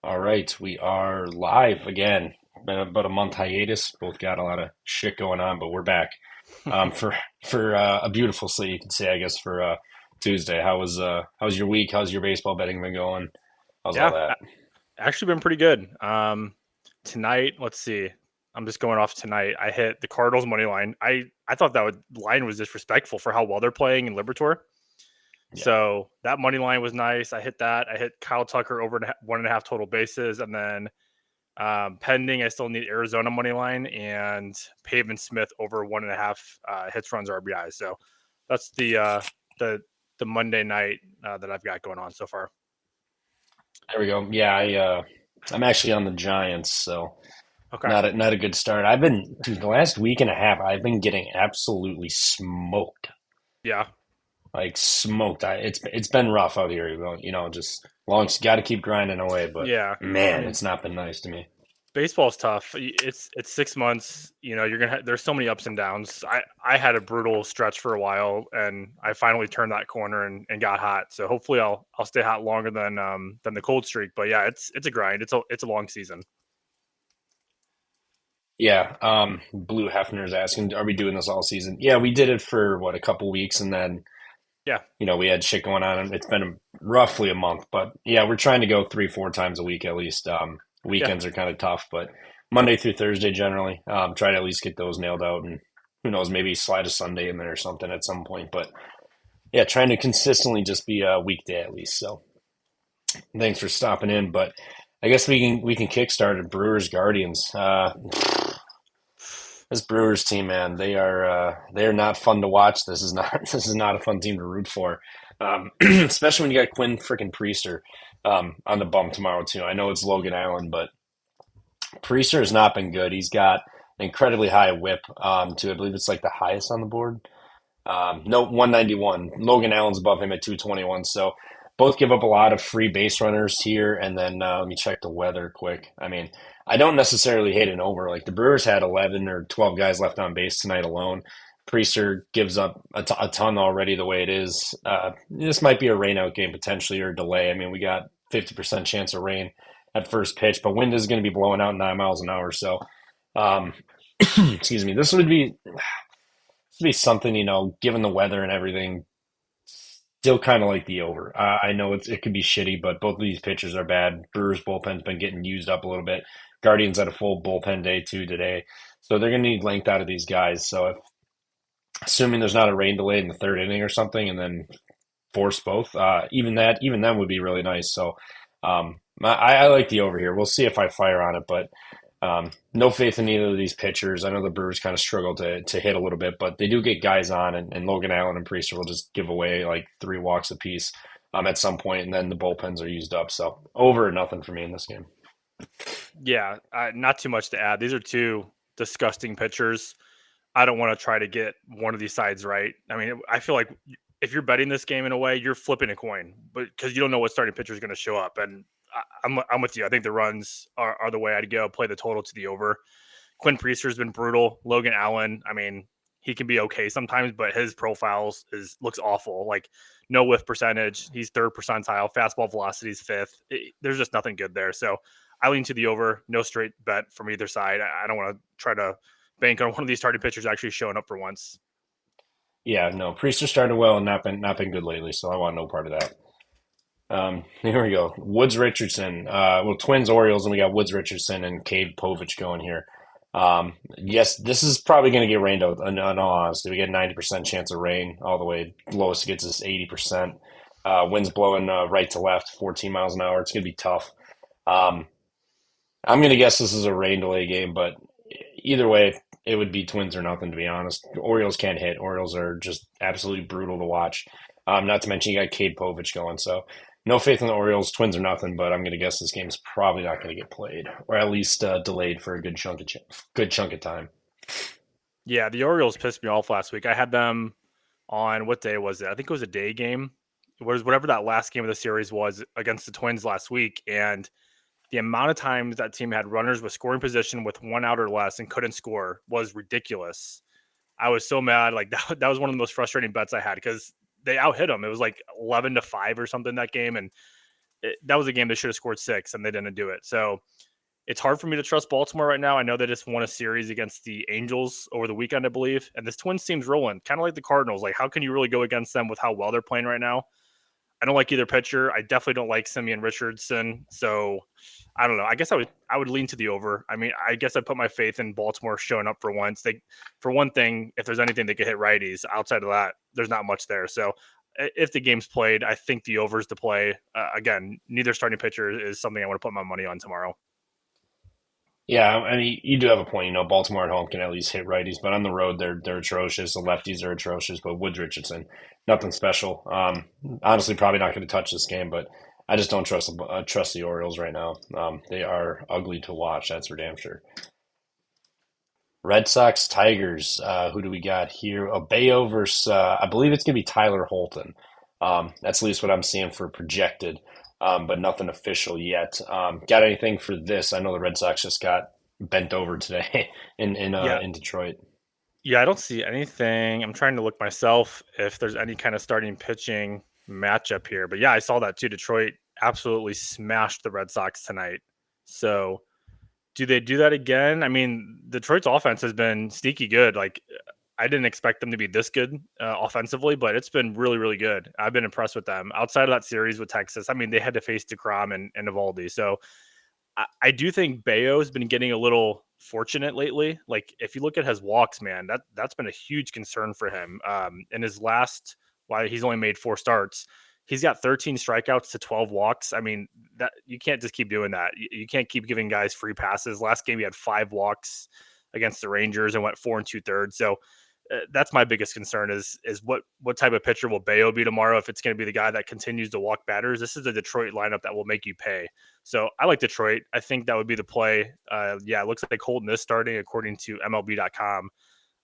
All right, we are live again. Been about a month hiatus. Both got a lot of shit going on, but we're back for a beautiful slate, you could say, I guess, for Tuesday. How's your week? How's your baseball betting been going? How's all Yeah, that? actually been pretty good. Tonight, let's see. I'm just going off tonight. I hit the Cardinals money line. I thought line was disrespectful for how well they're playing in Libertor. Yeah, So that money line was nice. I hit that. I hit Kyle Tucker over 1.5 total bases, and then pending, I still need Arizona money line and Pavin Smith over 1.5 hits, runs, RBI. So that's the the Monday night that I've got going on so far. there we go. Yeah, I'm actually on the Giants, so Okay. not a good start. I've been, dude, the last week and a half, I've been getting absolutely smoked. Yeah. Like smoked. It's been rough out here, just long got to keep grinding away, but Yeah. I man, mean, it's not been nice to me. baseball's tough. It's 6 months. You're gonna. There's so many ups and downs. I had a brutal stretch for a while, and I finally turned that corner and got hot. So hopefully I'll stay hot longer than the cold streak. But yeah, it's a grind. It's a long season. Yeah, Blue Hefner's asking, are we doing this all season? Yeah, we did it for what, a couple weeks, and then Yeah. we had shit going on, and it's been roughly a month. But yeah, we're trying to go 3, 4 times a week at least. Yeah. Weekends are kind of tough, but Monday through Thursday generally, try to at least get those nailed out, and who knows, maybe slide a Sunday in there or something at some point. But yeah, trying to consistently just be a weekday at least. So thanks for stopping in, but I guess we can kickstart it. Brewers Guardians. This Brewers team, man, they are not fun to watch. This is not this is not a fun team to root for, especially when you got Quinn freaking Priester on the bump tomorrow too. I know it's Logan Allen, but Priester has not been good. He's got an incredibly high whip to I believe it's like the highest on the board. No, 191. Logan Allen's above him at 221. So both give up a lot of free base runners here. And then let me check the weather quick. I mean, I don't necessarily hate an over. Like the Brewers had 11 or 12 guys left on base tonight alone. Priester gives up a ton already the way it is. This might be a rainout game potentially or a delay. I mean, we got 50% chance of rain at first pitch, but wind is going to be blowing out 9 miles an hour. So, um, excuse me, this would be something, given the weather and everything, still kind of like the over. I know it could be shitty, but both of these pitchers are bad. Brewers bullpen's been getting used up a little bit. Guardians had a full bullpen day too today, so they're going to need length out of these guys. So if assuming there's not a rain delay in the third inning or something, and then force both, even then would be really nice. So I like the over here. We'll see if I fire on it, but no faith in either of these pitchers. I know the Brewers kind of struggle to hit a little bit, but they do get guys on, and Logan Allen and Priester will just give away like 3 walks apiece at some point, and then the bullpens are used up. So over or nothing for me in this game. Yeah. Not too much to add. These are two disgusting pitchers. I don't want to try to get one of these sides right. I mean, I feel like if you're betting this game in a way, you're flipping a coin, but because you don't know what starting pitcher is going to show up. And I'm with you. I think the runs are the way I'd go. Play the total to the over. Quinn Priester's been brutal. Logan Allen, I mean, he can be okay sometimes, but his profiles looks awful. Like no whiff percentage. He's third percentile. Fastball velocity is fifth. There's just nothing good there. So I lean to the over. No straight bet from either side. I don't want to try to bank on one of these starting pitchers actually showing up for once. Yeah, no, Priester started well and not been good lately, so I want no part of that. Here we go. Woods Richardson. Twins Orioles, and we got Woods Richardson and Cade Povich going here. Yes, this is probably going to get rained out. In all honesty, we get 90% chance of rain all the way. Lowest gets us 80%. Winds blowing right to left, 14 miles an hour. It's going to be tough. Um, I'm going to guess this is a rain delay game, but either way, it would be Twins or nothing, to be honest. Orioles can't hit. Orioles are just absolutely brutal to watch. Not to mention you got Cade Povich going, so no faith in the Orioles. Twins or nothing, but I'm going to guess this game's probably not going to get played, or at least delayed for a good chunk of time. Yeah, the Orioles pissed me off last week. I had them on what day was it? I think it was a day game. It was whatever that last game of the series was against the Twins last week, and the amount of times that team had runners with scoring position with 1 out or less and couldn't score was ridiculous. I was so mad. Like that was one of the most frustrating bets I had because they out hit them. It was like 11-5 or something that game, and that was a game they should have scored 6, and they didn't do it. So it's hard for me to trust Baltimore right now. I know they just won a series against the Angels over the weekend, I believe, and this Twins team's rolling, kind of like the Cardinals. Like, how can you really go against them with how well they're playing right now? I don't like either pitcher. I definitely don't like Simeon Richardson. So I don't know. I guess I would lean to the over. I mean, I guess I put my faith in Baltimore showing up for once. For one thing, if there's anything they could hit righties. Outside of that, there's not much there. So if the game's played, I think the over is to play. Again, neither starting pitcher is something I want to put my money on tomorrow. Yeah, I mean, you do have a point. Baltimore at home can at least hit righties, but on the road, they're atrocious. The lefties are atrocious, but Woods Richardson, nothing special. Honestly, probably not going to touch this game, but I just don't trust the Orioles right now. They are ugly to watch. That's for damn sure. Red Sox Tigers. Who do we got here? Bayo versus I believe it's going to be Tyler Holton. That's at least what I'm seeing for projected, but nothing official yet. Got anything for this? I know the Red Sox just got bent over today Yeah, in Detroit. yeah, I don't see anything. I'm trying to look myself if there's any kind of starting pitching matchup here. But yeah, I saw that too. Detroit absolutely smashed the Red Sox tonight. So do they do that again? I mean, Detroit's offense has been sneaky good. Like, I didn't expect them to be this good offensively, but it's been really, really good. I've been impressed with them. Outside of that series with Texas, I mean, they had to face DeGrom and Evaldi. So I do think Bayo's been getting a little fortunate lately. Like, if you look at his walks, man, that's been a huge concern for him. In his last, why he's only made 4 starts, he's got 13 strikeouts to 12 walks. I mean, that you can't just keep doing that. You can't keep giving guys free passes. Last game he had 5 walks against the Rangers and went 4 2/3. So that's my biggest concern is what type of pitcher will Bayo be tomorrow? If it's going to be the guy that continues to walk batters, this is a Detroit lineup that will make you pay. So I like Detroit. I think that would be the play. Yeah, it looks like Holton is starting according to MLB.com.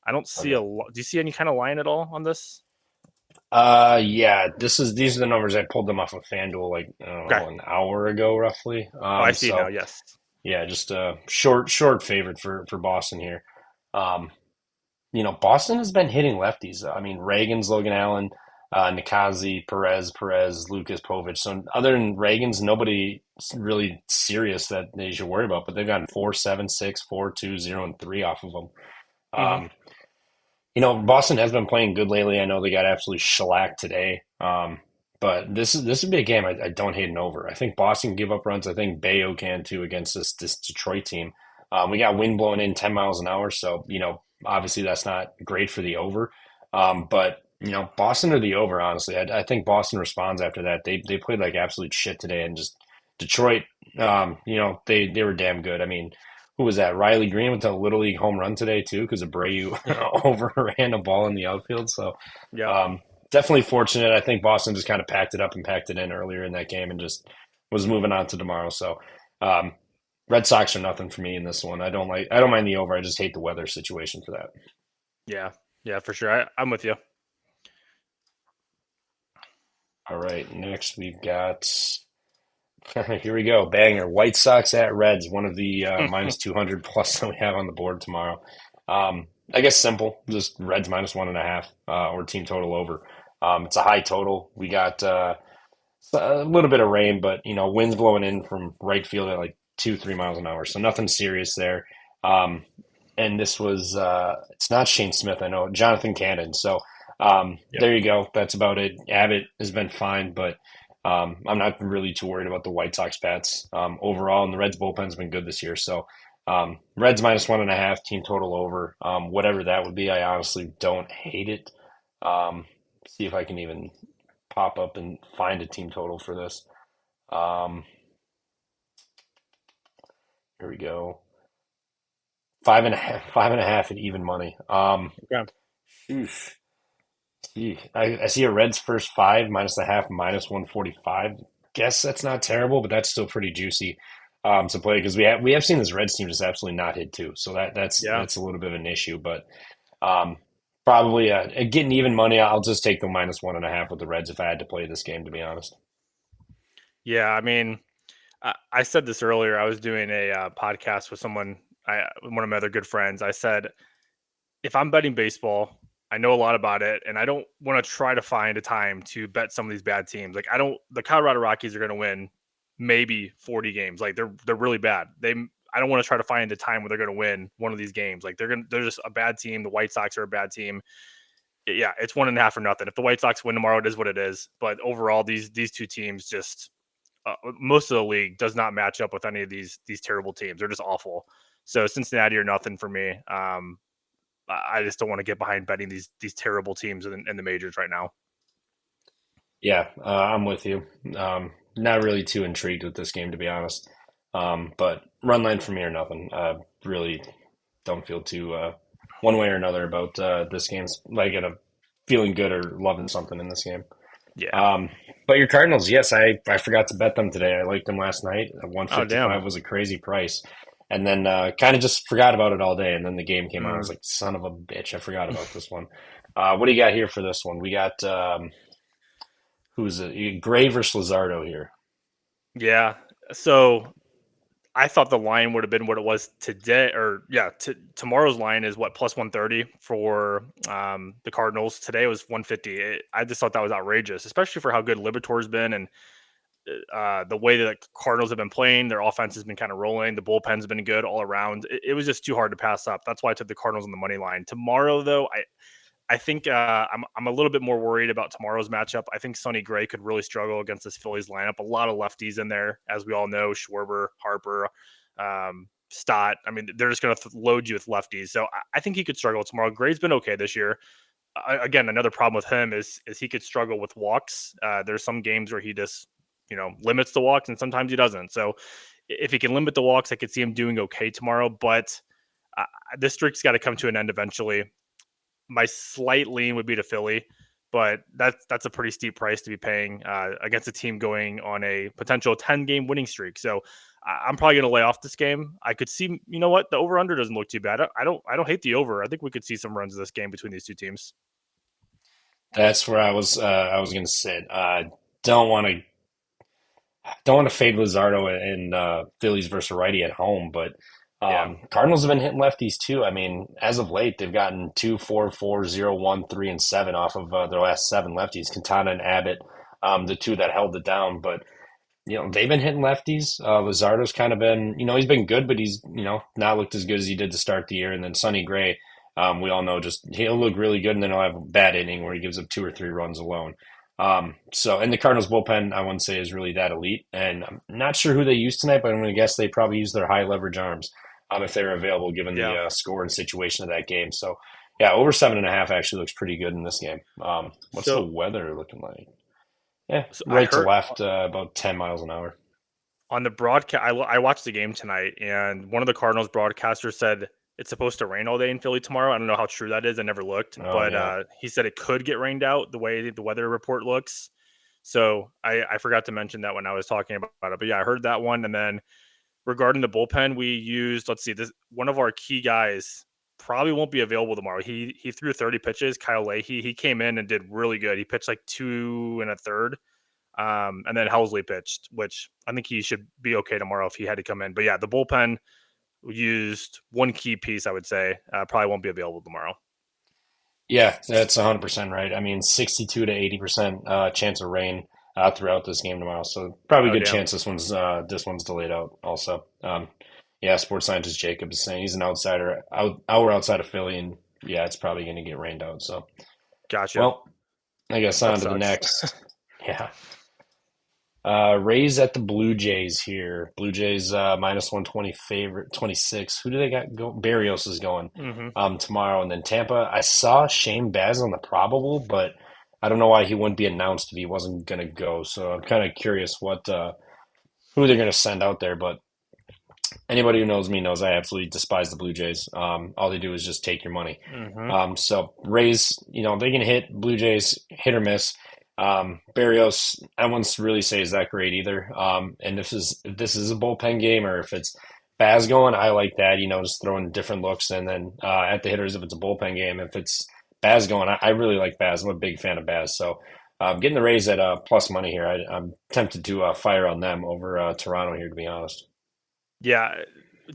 I don't see Okay. do you see any kind of line at all on this? Yeah, these are the numbers. I pulled them off of FanDuel like I don't Okay. know an hour ago roughly. Oh, I see now. Yes. Yeah, just a short favorite for Boston here. Um, Boston has been hitting lefties. I mean, Reagan's Logan Allen, Nikazi, Perez, Lucas Povich. So other than Reagan's, nobody really serious that they should worry about. But they've gotten 4-7-6, 4-2-0, and 3 off of them. Hmm. Um, Boston has been playing good lately. I know they got absolutely shellacked today. But this would be a game I don't hate an over. I think Boston can give up runs. I think Bayo can too against this Detroit team. We got wind blowing in 10 miles an hour, so obviously that's not great for the over. But Boston or the over, honestly. I think Boston responds after that. They played like absolute shit today, and just Detroit. They were damn good. I mean, who was that? Riley Green with a little league home run today too, because Abreu overran a ball in the outfield. So Yeah. um, definitely fortunate. I think Boston just kind of packed it up and packed it in earlier in that game, and just was moving on to tomorrow. So um, Red Sox are nothing for me in this one. I don't mind the over. I just hate the weather situation for that. Yeah. Yeah, for sure. I'm with you. All right, next we've got here we go, banger. White Sox at Reds, one of the minus 200 plus that we have on the board tomorrow. I guess simple, just Reds minus 1.5 or team total over. It's a high total. We got a little bit of rain, but winds blowing in from right field at like 2-3 miles an hour, so nothing serious there. Um, and this was it's not Shane Smith, I know, Jonathan Cannon. So Yep. there you go. That's about it. Abbott has been fine, but I'm not really too worried about the White Sox bats overall, and the Reds bullpen's been good this year. So Reds minus 1.5, team total over, whatever that would be. I honestly don't hate it. See if I can even pop up and find a team total for this. Um, here we go. 5.5 at even money. Okay. Oof. I see a Reds first 5 minus the half minus 145. Guess that's not terrible, but that's still pretty juicy to play because we have seen this Reds team just absolutely not hit too. So Yeah. that's a little bit of an issue, but um, probably getting even money. I'll just take the minus 1.5 with the Reds if I had to play this game, to be honest. Yeah. I mean, I said this earlier. I was doing a podcast with one of my other good friends. I said, if I'm betting baseball, I know a lot about it, and I don't want to try to find a time to bet some of these bad teams. Like, the Colorado Rockies are going to win maybe 40 games. Like they're really bad. I don't want to try to find a time where they're going to win one of these games. Like they're just a bad team. The White Sox are a bad team. Yeah, it's 1.5 or nothing. If the White Sox win tomorrow, it is what it is. But overall, these two teams just most of the league does not match up with any of these terrible teams. They're just awful. So Cincinnati or nothing for me. I just don't want to get behind betting these terrible teams in the majors right now. Yeah, I'm with you. Not really too intrigued with this game, to be honest. But run line for me or nothing. Really don't feel too one way or another about this game's like feeling good or loving something in this game. Yeah. Um, but your Cardinals, yes, I forgot to bet them today. I liked them last night. Oh damn. 155 was a crazy price. And then kind of just forgot about it all day. And then the game came on. I was Mm. like, son of a bitch, I forgot about this one. What do you got here for this one? We got who's it? Gray versus Luzardo here. Yeah. So I thought the line would have been what it was today, or yeah, tomorrow's line is what plus 130 for the Cardinals. Today was 150. I just thought that was outrageous, especially for how good Libertor's been and the way that the Cardinals have been playing. Their offense has been kind of rolling. The bullpen's been good all around. It was just too hard to pass up. That's why I took the Cardinals on the money line. Tomorrow, though, I think I'm a little bit more worried about tomorrow's matchup. I think Sonny Gray could really struggle against this Phillies lineup. A lot of lefties in there, as we all know. Schwarber, Harper, Stott. I mean, they're just going to load you with lefties. So I think he could struggle tomorrow. Gray's been okay this year. Again, another problem with him is he could struggle with walks. There's some games where he just limits the walks, and sometimes he doesn't. So if he can limit the walks, I could see him doing okay tomorrow. But this streak's got to come to an end eventually. My slight lean would be to Philly, but that's a pretty steep price to be paying against a team going on a potential 10-game winning streak. So I'm probably going to lay off this game. I could see, you know what, the over under doesn't look too bad. I don't hate the over. I think we could see some runs of this game between these two teams. That's where I was going to sit. Don't want to don't want to fade Luzardo in Phillies versus righty at home, but Yeah, Cardinals have been hitting lefties too. I mean, as of late, they've gotten 2, 4, 4, 0, 1, 3, and 7 off of their last 7 lefties. Quintana and Abbott, the two that held it down. But they've been hitting lefties. Luzardo's kind of been, he's been good, but he's not looked as good as he did to start the year. And then Sonny Gray, we all know just he'll look really good, and then he'll have a bad inning where he gives up 2 or 3 runs alone. And the Cardinals bullpen, I wouldn't say is really that elite. And I'm not sure who they used tonight, but I'm going to guess they probably use their high leverage arms if they're available, given yeah. the score and situation of that game. So, yeah, over 7.5 actually looks pretty good in this game. What's the So weather looking like? Yeah, so I right to heard left, about 10 miles an hour. on the broadcast, I watched the game tonight, and one of the Cardinals broadcasters said it's supposed to rain all day in Philly tomorrow. I don't know how true that is. I never looked, Oh, but yeah. he said it could get rained out the way the weather report looks. So I forgot to mention that when I was talking about it. But yeah, I heard that one. And then regarding the bullpen, we used, let's see, this one of our key guys probably won't be available tomorrow. He threw 30 pitches. Kyle Leahy, he came in and did really good. He pitched like 2 1/3. And then Helsley pitched, which I think he should be okay tomorrow if he had to come in. But yeah, the bullpen used one key piece, I would say. Probably won't be available tomorrow. Yeah, that's 100% right. I mean, 62 to 80% chance of rain throughout this game tomorrow. So probably Oh, good damn. chance this one's delayed out also. Yeah, sports scientist Jacob is saying he's an outsider, hour outside of Philly, and yeah, it's probably going to get rained out. So, Gotcha. well, I guess That on to the sucks. next. Yeah. Rays at the Blue Jays here. Blue Jays minus 120 favorite, 26. Who do they got go? Barrios is going hmm tomorrow. And then Tampa, I saw Shane Baz on the probable, but I don't know why he wouldn't be announced if he wasn't going to go. So I'm kind of curious who they're going to send out there. But anybody who knows me knows I absolutely despise the Blue Jays. All they do is just take your money. hmm So Rays, they can hit. Blue Jays hit or miss. Barrios, I wouldn't really say is that great either. And if this is a bullpen game or if it's Baz going, I like that. Just throwing different looks, and then at the hitters if it's a bullpen game. If it's Baz going, I really like Baz. I'm a big fan of Baz. So getting the Rays at plus money here, I'm tempted to fire on them over Toronto here, to be honest. Yeah,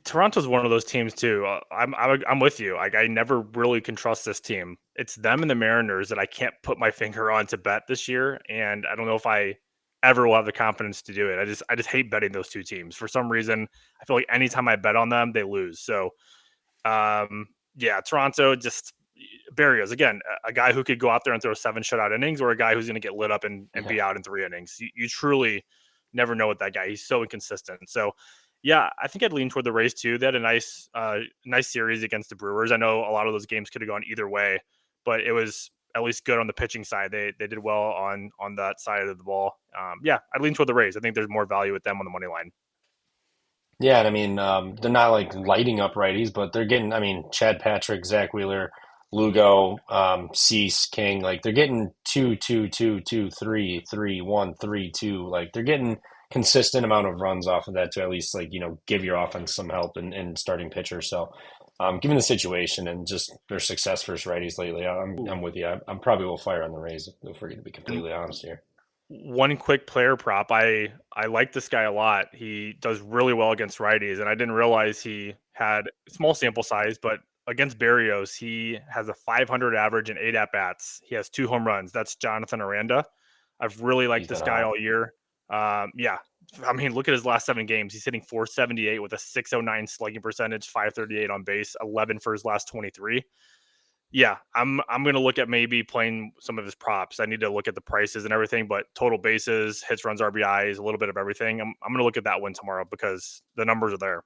Toronto's one of those teams too. I'm with you. Like I never really can trust this team. It's them and the Mariners that I can't put my finger on to bet this year, and I don't know if I ever will have the confidence to do it. I just hate betting those two teams. For some reason, I feel like anytime I bet on them, they lose. So um, yeah, Toronto just Barrios again, a guy who could go out there and throw 7 shutout innings, or a guy who's going to get lit up and Yeah. be out in 3 innings. You truly never know with that guy. He's so inconsistent. So yeah, I think I'd lean toward the Rays too. They had a nice series against the Brewers. I know a lot of those games could have gone either way, but it was at least good on the pitching side. They did well on that side of the ball. Yeah, I'd lean toward the Rays. I think there's more value with them on the money line. Yeah, and I mean, they're not like lighting up righties, but they're getting, I mean, Chad Patrick, Zach Wheeler, Lugo, Cease, King, like they're getting two, two, two, two, three, three, one, three, two. Like they're getting consistent amount of runs off of that to at least like, give your offense some help in starting pitcher. So, given the situation and just their success versus righties lately, Ooh. I'm with you. I'm probably will fire on the Rays if we're going to be And completely honest here. one quick player prop. I like this guy a lot. He does really well against righties, and I didn't realize he had small sample size, but against Barrios, he has a 500 average and 8 at bats. He has 2 home runs. That's Jonathan Aranda. I've really He's liked been this guy hot. all year. Yeah, I mean, look at his last 7 games. He's hitting 478 with a 609 slugging percentage, 538 on base, 11 for his last 23. Yeah, I'm gonna look at maybe playing some of his props. I need to look at the prices and everything, but total bases, hits, runs, RBIs, a little bit of everything. I'm gonna look at that one tomorrow because the numbers are there.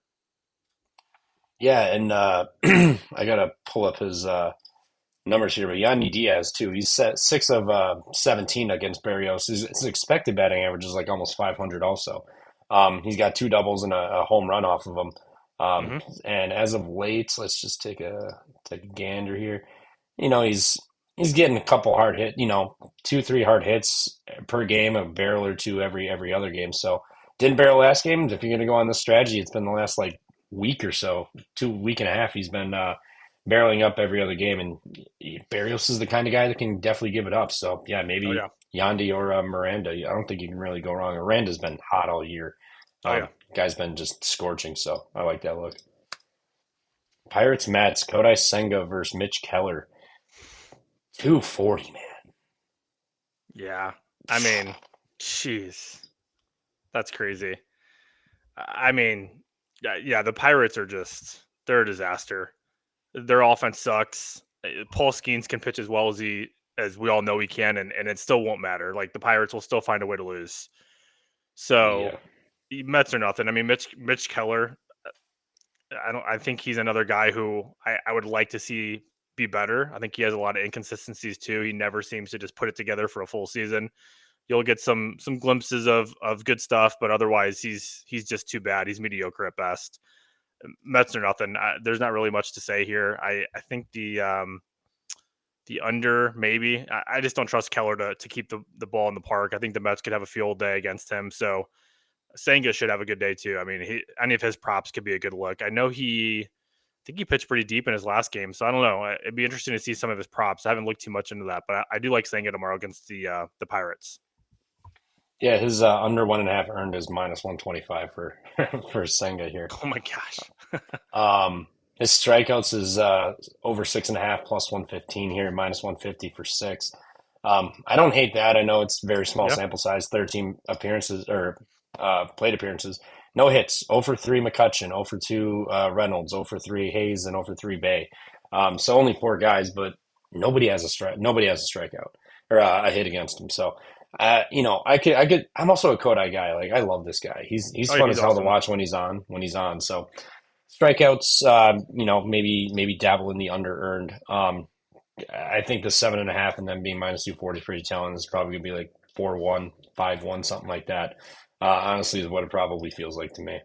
Yeah, and I gotta pull up his numbers here, but Yandy Diaz too. He's set 6 of 17 against Barrios. His expected batting average is like almost 500. Also, he's got two doubles and a home run off of them. Um, Hmm. and as of late, let's just take a gander here. He's getting a couple hard hit. 2 3 hard hits per game, a barrel or two every other game. So didn't barrel last game. If you're gonna go on this strategy, it's been the last like week or so, 2 week and a half. He's been barreling up every other game, and Barrios is the kind of guy that can definitely give it up. So yeah, Oh maybe yeah, Yandy or Miranda. I don't think you can really go wrong. Miranda's been hot all year. oh yeah. Guy's been just scorching. So I like that look. Pirates Mets Kodai Senga versus Mitch Keller. 240, man. Yeah. I mean, jeez, that's crazy. I mean, yeah, the Pirates are they're a disaster. Their offense sucks. Paul Skeens can pitch as well as we all know he can, and it still won't matter. Like the Pirates will still find a way to lose. So Yeah, Mets are nothing. I mean, Mitch Keller. I think he's another guy who I would like to see be better. I think he has a lot of inconsistencies too. He never seems to just put it together for a full season. You'll get some glimpses of good stuff, but otherwise he's just too bad. He's mediocre at best. Mets are nothing. There's not really much to say here. I think the under maybe. I just don't trust Keller to keep the ball in the park. I think the Mets could have a field day against him. So Senga should have a good day too. I mean, any of his props could be a good look. I think he pitched pretty deep in his last game, so I don't know. It'd be interesting to see some of his props. I haven't looked too much into that, but I do like Senga tomorrow against the Pirates. yeah. His under 1.5 earned is -125 for for Senga here. Oh my gosh. His strikeouts is over 6.5 +115 here, -150 for six. I don't hate that. I know it's very small Yeah. sample size, 13 appearances or plate appearances. No hits. 0 for 3 McCutcheon, 0 for 2 Reynolds, 0 for 3 Hayes, and 0 for 3 Bay. So only four guys, but nobody has a strike. Nobody has a strikeout or a hit against him. So I'm also a Kodai guy. Like I love this guy. He's Oh yeah, fun he's as hell to awesome. watch when he's on. So strikeouts, maybe dabble in the under earned. I think the 7.5 and then being -240 is pretty telling. It's probably gonna be like 4-1, 5-1, something like that. Honestly, is what it probably feels like to me.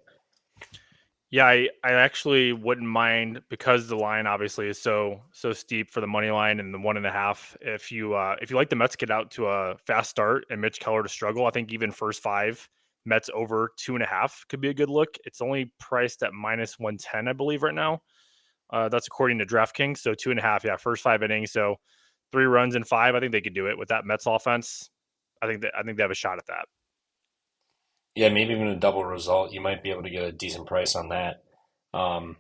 Yeah, I actually wouldn't mind because the line obviously is so steep for the money line and the 1.5. If you like the Mets get out to a fast start and Mitch Keller to struggle, I think even first five Mets over 2.5 could be a good look. It's only priced at -110, I believe, right now. That's according to DraftKings. So 2.5, yeah, first 5 innings. So 3 runs in five. I think they could do it with that Mets offense. I think they have a shot at that. Yeah, maybe even a double result. You might be able to get a decent price on that, um,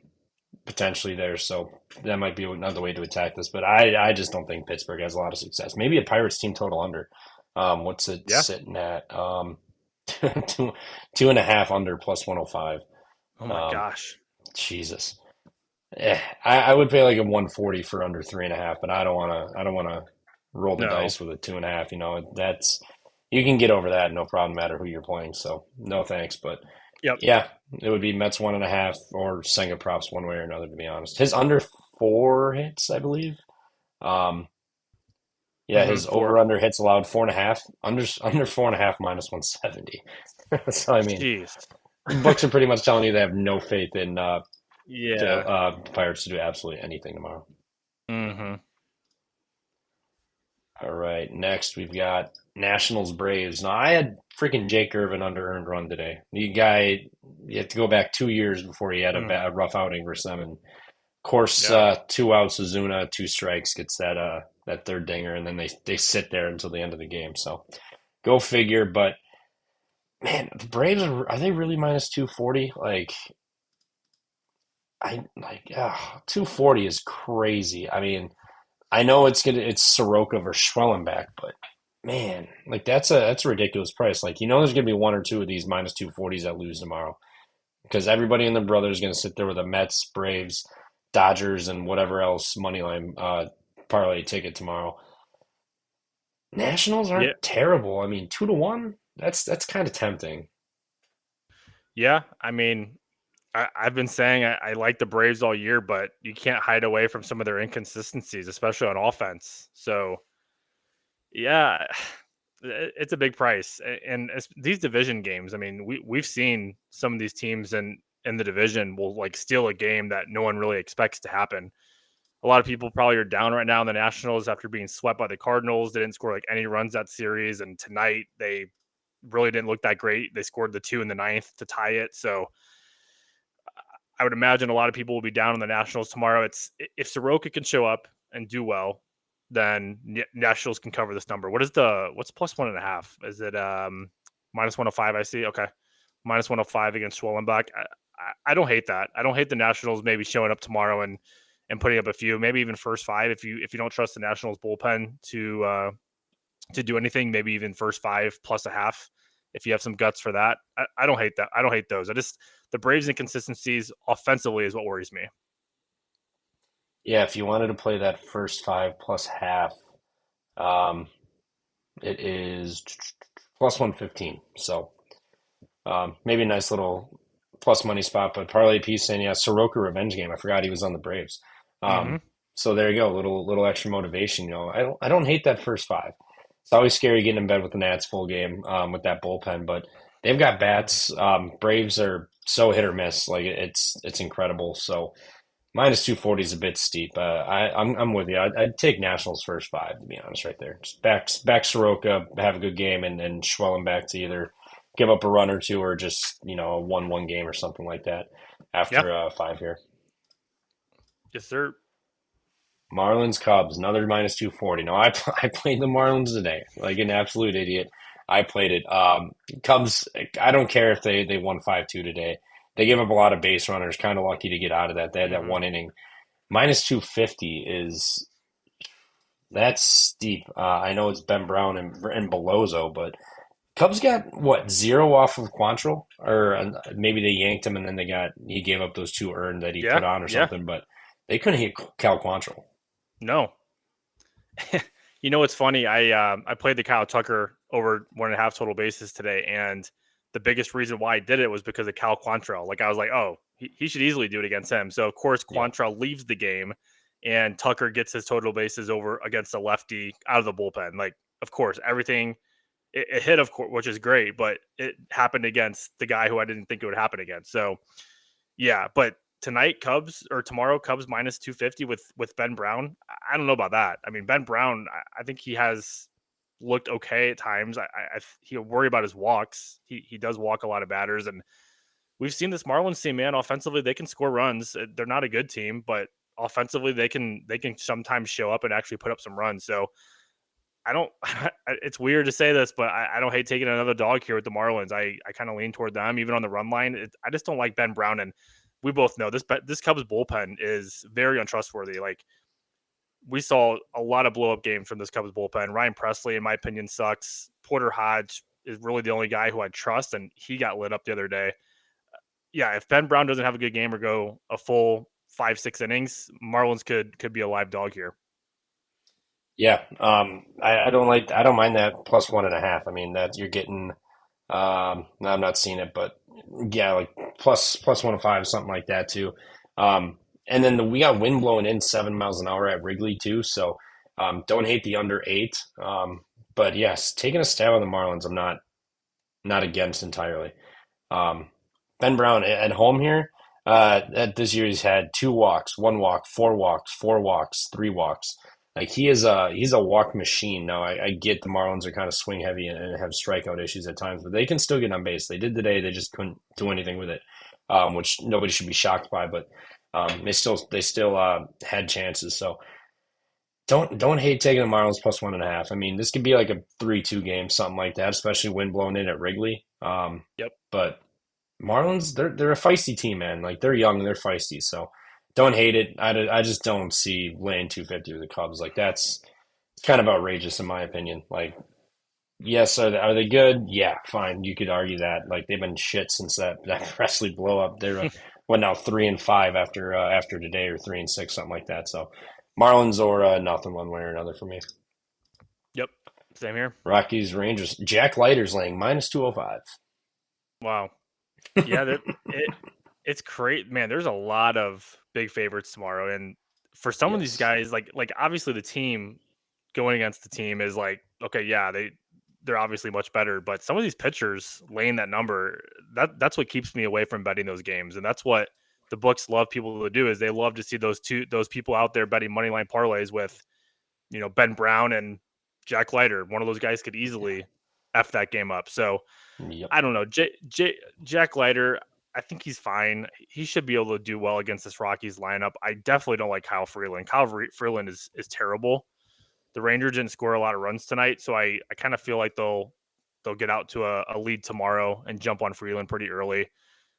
potentially there. So that might be another way to attack this. But I just don't think Pittsburgh has a lot of success. Maybe a Pirates team total under. What's it Yeah. sitting at? Two, 2.5 under plus 105. Oh my Um, gosh. Jesus. I would pay like a 140 for under 3.5, but I don't want to. I don't want to roll the No. dice with a 2.5. That's you can get over that no problem, no matter who you're playing. So no thanks. But Yep. yeah, it would be Mets 1.5 or Senga props one way or another. To be honest, his under 4 hits, I believe. Um, yeah, his Four. over under hits allowed 4.5. Under 4.5 minus 170. So I mean, Jeez. books are pretty much telling you they have no faith in Yeah. Pirates to do absolutely anything tomorrow. Hmm. All right, next we've got Nationals Braves. Now I had freaking Jake Irvin under earned run today. The guy, you have to go back 2 years before he had a Mm. bad, rough outing versus them. And of course, Yeah. 2 outs, Zuna, 2 strikes, gets that third dinger, and then they sit there until the end of the game. So go figure. But man, the Braves are they really minus 240? Like 240 is crazy. I mean, I know it's Soroka versus Schwellenbach, but man, like that's a ridiculous price. Like there's gonna be one or two of these minus 240s that lose tomorrow because everybody and their brother is gonna sit there with a Mets, Braves, Dodgers, and whatever else money line parlay ticket tomorrow. Nationals Yeah. aren't terrible. I mean, 2-1. That's kind of tempting. Yeah. I mean, I've been saying I like the Braves all year, but you can't hide away from some of their inconsistencies, especially on offense. So yeah, it's a big price, and these division games. I mean, we've seen some of these teams in the division will like steal a game that no one really expects to happen. A lot of people probably are down right now in the Nationals after being swept by the Cardinals. They didn't score like any runs that series, and tonight they really didn't look that great. They scored the two in the ninth to tie it. So I would imagine a lot of people will be down on the Nationals tomorrow. It's if Soroka can show up and do well, then Nationals can cover this number. What's plus 1.5? Is it minus 105? I see. Okay, minus 105 against Schwellenbach. I don't hate that. I don't hate the Nationals maybe showing up tomorrow and putting up a few, maybe even first five if you don't trust the Nationals bullpen to do anything, maybe even first five plus a half. If you have some guts for that, I don't hate that. I don't hate those. I just the Braves' inconsistencies offensively is what worries me. Yeah, if you wanted to play that first five plus half, um, it is plus 115. So maybe a nice little plus money spot, but parlay piece saying yeah, Soroka revenge game. I forgot he was on the Braves. Mm-hmm. So there you go, little extra motivation. I don't hate that first five. It's always scary getting in bed with the Nats full game with that bullpen, but they've got bats. Braves are so hit or miss, like it's incredible. So minus 240 is a bit steep. I'm with you. I'd take Nationals first five to be honest, right there. Just back Soroka, have a good game, and Schwellenbach to either give up a run or two or just a 1-1 game or something like that Yeah. after five here. Yes, sir. Marlins Cubs, another minus 240. No, I I played the Marlins today like an absolute idiot. I played it. Cubs. I don't care if they won 5-2 today. They gave up a lot of base runners. Kind of lucky to get out of that. They had that Mm-hmm. one inning. Minus 250 is that's steep. I know it's Ben Brown and Belozo, but Cubs got what, zero off of Quantrill, or maybe they yanked him and then he gave up those two earned that he Yeah. put on or Yeah. something, but they couldn't hit Cal Quantrill. No. You know what's funny? I played the Kyle Tucker over 1.5 total bases today, and the biggest reason why I did it was because of Cal Quantrill. Like I was like, oh, he should easily do it against him. So of course Yeah. Quantrill leaves the game, and Tucker gets his total bases over against a lefty out of the bullpen. Like of course everything it hit, of course, which is great, but it happened against the guy who I didn't think it would happen against. So yeah, but tonight Cubs or tomorrow Cubs minus 250 with Ben Brown. I don't know about that. I mean, Ben Brown, I think he has looked okay at times. He'll worry about his walks. He does walk a lot of batters, and we've seen this Marlins team, man. Offensively, they can score runs. They're not a good team, but offensively, they can sometimes show up and actually put up some runs. So I don't. It's weird to say this, but I don't hate taking another dog here with the Marlins. I kind of lean toward them, even on the run line. I just don't like Ben Brown, and we both know this. But this Cubs bullpen is very untrustworthy. Like we saw a lot of blow up games from this Cubs bullpen. Ryan Presley, in my opinion, sucks. Porter Hodge is really the only guy who I trust, and he got lit up the other day. Yeah, if Ben Brown doesn't have a good game or go a full 5-6 innings, Marlins could be a live dog here. Yeah, I don't mind that plus 1.5. I mean that you're getting. No, I'm not seeing it, but yeah, like plus 105, something like that too. And then we got wind blowing in 7 miles an hour at Wrigley too. So don't hate the under 8. But yes, taking a stab on the Marlins, I'm not against entirely. Um, Ben Brown at home here. At this year he's had 2 walks, 1 walk, 4 walks, 4 walks, 3 walks. Like he's a walk machine. Now I get the Marlins are kind of swing heavy and have strikeout issues at times, but they can still get on base. They did today. They just couldn't do anything with it, which nobody should be shocked by. But they still had chances. So don't hate taking the Marlins plus 1.5. I mean, this could be like a 3-2 game, something like that, especially wind blowing in at Wrigley. Yep. But Marlins, they're a feisty team, man. Like they're young, they're feisty. So don't hate it. I just don't see laying 250 with the Cubs. Like that's kind of outrageous in my opinion. Like yes, are they good? Yeah, fine. You could argue that. Like they've been shit since that Presley blow up. They're what now 3-5 after today, or 3-6, something like that. So Marlins or nothing one way or another for me. Yep. Same here. Rockies Rangers. Jack Leiter's laying minus 205. Wow. Yeah, it's great, man. There's a lot of big favorites tomorrow, and for some of these Yes. guys, like obviously the team going against the team is like, okay, yeah, they're obviously much better, but some of these pitchers laying that number, that's what keeps me away from betting those games, and that's what the books love people to do is they love to see those people out there betting money line parlays with Ben Brown and Jack Leiter. One of those guys could easily f that game up. So Yep. I don't know. Jack Leiter, I think he's fine. He should be able to do well against this Rockies lineup. I definitely don't like Kyle Freeland. Freeland is terrible. The Rangers didn't score a lot of runs tonight, so I kind of feel like they'll get out to a lead tomorrow and jump on Freeland pretty early.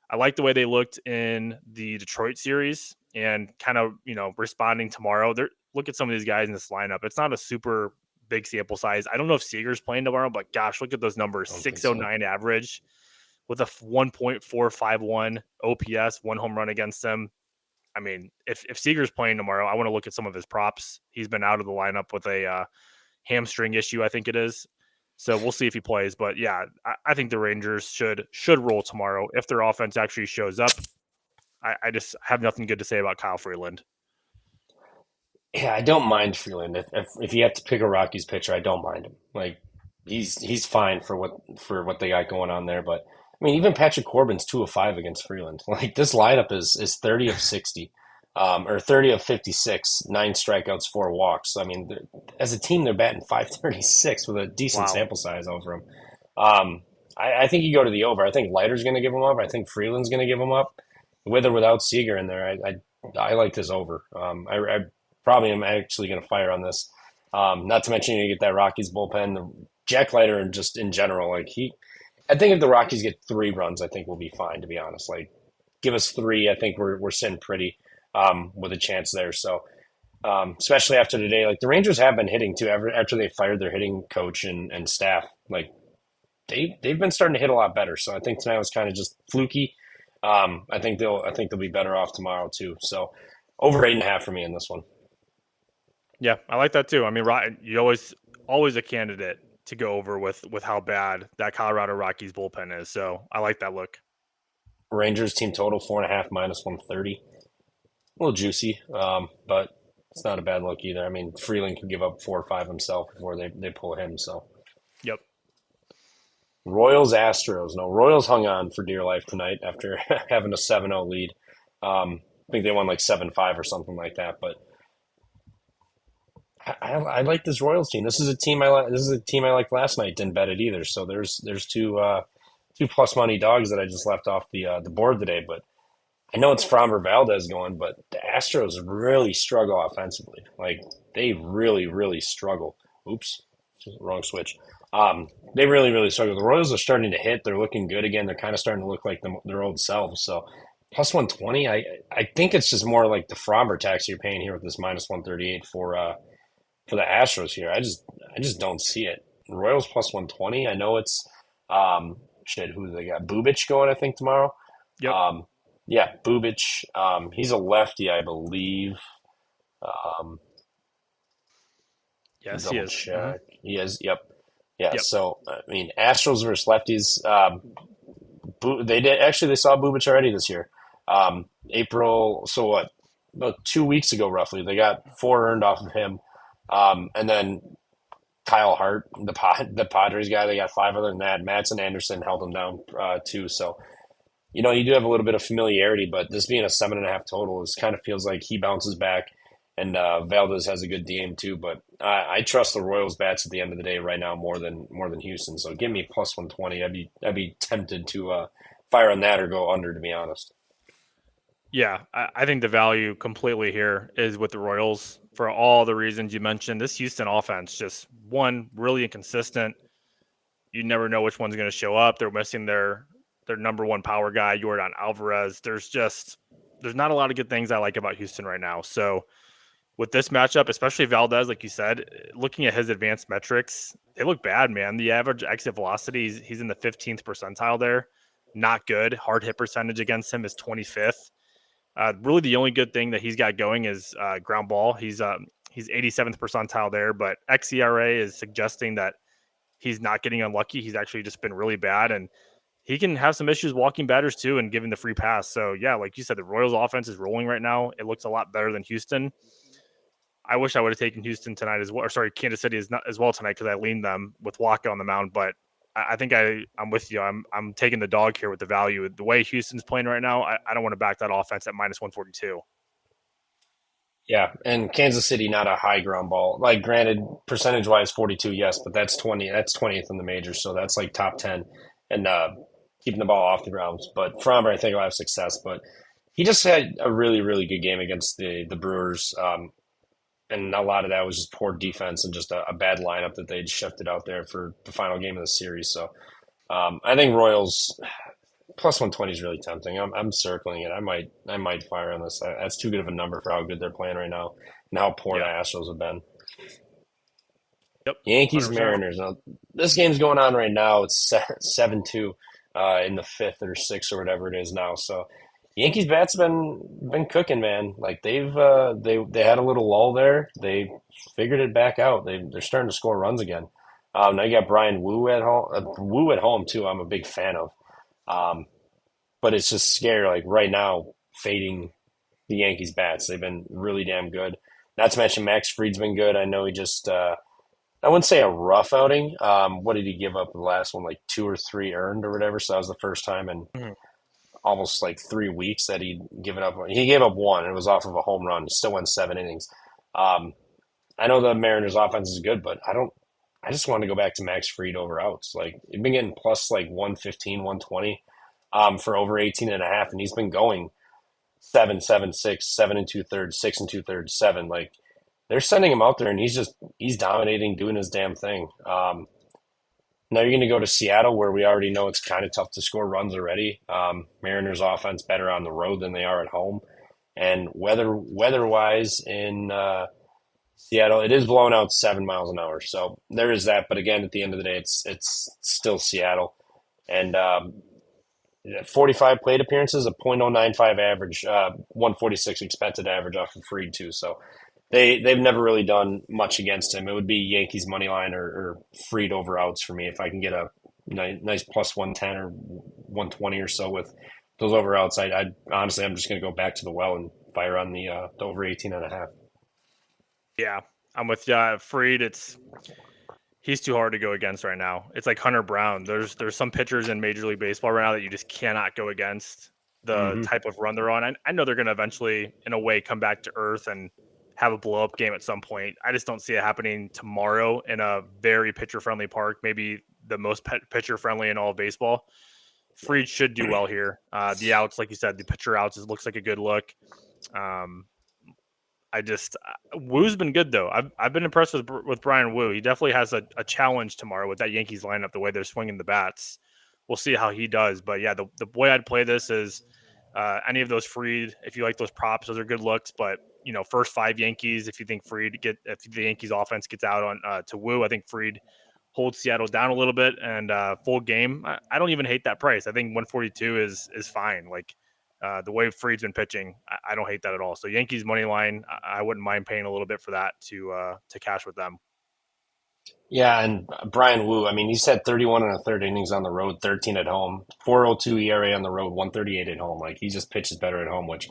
I like the way they looked in the Detroit series and kind of, responding tomorrow. Look at some of these guys in this lineup. It's not a super big sample size. I don't know if Seager's playing tomorrow, but gosh, look at those numbers. I don't think so. 609 average with a 1.451 OPS, 1 home run against them. I mean, if Seager's playing tomorrow, I want to look at some of his props. He's been out of the lineup with a hamstring issue, I think it is. So we'll see if he plays. But yeah, I think the Rangers should roll tomorrow if their offense actually shows up. I just have nothing good to say about Kyle Freeland. Yeah, I don't mind Freeland. If you have to pick a Rockies pitcher, I don't mind him. Like he's fine for what they got going on there. But I mean, even Patrick Corbin's 2 of 5 against Freeland. Like this lineup is 30 of 60, or 30 of 56, 9 strikeouts, 4 walks. I mean, as a team, they're batting 536 with a decent Wow. sample size over them. I think you go to the over. I think Leiter's going to give them up. I think Freeland's going to give them up, with or without Seager in there. I like this over. I probably am actually going to fire on this. Not to mention you get that Rockies bullpen, Jack Leiter, and just in general, like I think if the Rockies get 3 runs, I think we'll be fine. To be honest, like give us 3, I think we're sitting pretty with a chance there. So especially after today, like the Rangers have been hitting too. After they fired their hitting coach and staff, like they've been starting to hit a lot better. So I think tonight was kind of just fluky. I think they'll be better off tomorrow too. So over 8.5 for me in this one. Yeah, I like that too. I mean, you always a candidate to go over with how bad that Colorado Rockies bullpen is. So I like that look. Rangers team total 4.5 minus 130. A little juicy, but it's not a bad look either. I mean, Freeland could give up 4 or 5 himself before they pull him. So Yep. Royals Astros. No, Royals hung on for dear life tonight after having a 7-0 lead. I think they won like 7-5 or something like that. But I like this Royals team. This is a team I like. This is a team I liked last night. Didn't bet it either. So there's two plus money dogs that I just left off the board today. But I know it's Framber Valdez going, but the Astros really struggle offensively. Like they really struggle. Oops, wrong switch. They really struggle. The Royals are starting to hit. They're looking good again. They're kind of starting to look like their old selves. So Plus 120. I think it's just more like the Fromber tax you're paying here with this minus 138 for the Astros here. I just don't see it. Royals plus 120. I know it's shit. Who do they got? Bubich going, I think, tomorrow. Yep. Um, yeah, Bubich. He's a lefty, I believe. Um, Yes, he Double is. Hmm. check. He is. Yep. Yeah. Yep. So I mean, Astros versus lefties. They did actually. They saw Bubich already this year. April. So what? About 2 weeks ago, roughly, they got four earned off of him. And then Kyle Hart, the Padres guy, they got five. Other than that, Madsen Anderson held him down too. So you do have a little bit of familiarity, but this being a 7.5 total, is kind of feels like he bounces back, and Valdez has a good game too. But I trust the Royals bats at the end of the day right now more than Houston. So give me plus 120. I'd be tempted to fire on that or go under, to be honest. Yeah, I think the value completely here is with the Royals for all the reasons you mentioned. This Houston offense just one really inconsistent. You never know which one's going to show up. They're missing their number one power guy, Jordan Alvarez. There's not a lot of good things I like about Houston right now. So with this matchup, especially Valdez, like you said, looking at his advanced metrics, they look bad, man. The average exit velocity, he's in the 15th percentile there. Not good. Hard hit percentage against him is 25th. Really, the only good thing that he's got going is ground ball. He's 87th percentile there, but xERA is suggesting that he's not getting unlucky. He's actually just been really bad, and he can have some issues walking batters too and giving the free pass. So yeah, like you said, the Royals offense is rolling right now. It looks a lot better than Houston. I wish I would have taken Houston tonight as well. Or sorry, Kansas City is not as well tonight because I leaned them with Waka on the mound. But I think I'm with you. I'm taking the dog here with the value. The way Houston's playing right now, I don't want to back that offense at minus 142. Yeah, and Kansas City not a high ground ball. Like granted, percentage wise, 42, yes, but that's 20. That's 20th in the majors, so that's like top 10, and keeping the ball off the ground. But Fromber, I think will have success. But he just had a really really good game against the Brewers, and a lot of that was just poor defense and just a bad lineup that they'd shifted out there for the final game of the series. So I think Royals plus 120 is really tempting. I'm circling it. I might fire on this. That's too good of a number for how good they're playing right now and how poor the Yeah. Astros have been. Yep. Yankees 100%. Mariners. Now this game's going on right now. It's 7-2 in the fifth or sixth or whatever it is now. So Yankees bats been cooking, man. Like they had a little lull there. They figured it back out. They're starting to score runs again. Now you got Brian Wu at home. Wu at home too. I'm a big fan of. Um, but it's just scary. Like right now, fading the Yankees bats. They've been really damn good. Not to mention Max Fried's been good. I know he just I wouldn't say a rough outing. What did he give up in the last one? Like two or three earned or whatever. So that was the first time in Mhm. almost like 3 weeks that he'd given up. He gave up one, and it was off of a home run. He still went 7 innings. Um, I know the Mariners' offense is good, but I don't. I just want to go back to Max Fried over outs. Like he's been getting plus like 115, 120 for over 18 and a half, and he's been going 7, 7, 6, 7 2/3, 6 2/3, seven. Like they're sending him out there, and he's dominating, doing his damn thing. Now you're going to go to Seattle, where we already know it's kind of tough to score runs already. Mariners offense better on the road than they are at home, and weather wise in Seattle, it is blowing out 7 miles an hour. So there is that. But again, at the end of the day, it's still Seattle, and 45 plate appearances, a .095 average, 146 expected average off of Freed too. So they've never really done much against him. It would be Yankees money line or Freed over outs for me if I can get a nice plus 110 or 120 or so with those over outs. I honestly, I'm just going to go back to the well and fire on the over 18 and a half. Yeah, I'm with you. Freed, he's too hard to go against right now. It's like Hunter Brown. There's some pitchers in Major League Baseball right now that you just cannot go against the Mm-hmm. type of run they're on. I know they're going to eventually, in a way, come back to earth and have a blow up game at some point. I just don't see it happening tomorrow in a very pitcher friendly park, maybe the most pitcher friendly in all of baseball. Freed should do well here. The outs, like you said, the pitcher outs, it looks like a good look. Um, I just Woo's been good though. I've been impressed with Brian Woo. He definitely has a challenge tomorrow with that Yankees lineup. The way they're swinging the bats, we'll see how he does. But yeah, the way I'd play this is Any of those Fried, if you like those props, those are good looks. But first five Yankees, if you think if the Yankees offense gets out on to Woo, I think Fried holds Seattle down a little bit and full game. I don't even hate that price. I think 142 is fine. Like the way Fried's been pitching, I don't hate that at all. So Yankees money line, I wouldn't mind paying a little bit for that to cash with them. Yeah, and Brian Wu, I mean, he's had 31 and a third innings on the road, 13 at home, 4.02 ERA on the road, 138 at home. Like, he just pitches better at home, which,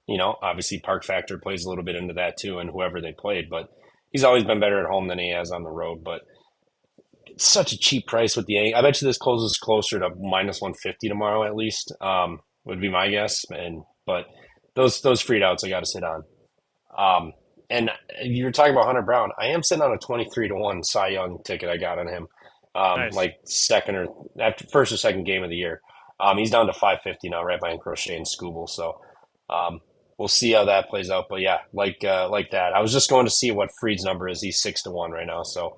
obviously park factor plays a little bit into that too, and whoever they played. But he's always been better at home than he has on the road. But it's such a cheap price with the Yankees. I bet you this closes closer to minus 150 tomorrow at least, would be my guess. But those freed outs I got to sit on. And you were talking about Hunter Brown. I am sitting on a 23-1 Cy Young ticket I got on him. Nice. Like second or after first or second game of the year. He's down to 550 now, right behind Crochet and Scooble. So we'll see how that plays out. But yeah, like that. I was just going to see what Freed's number is. He's 6-1 right now. So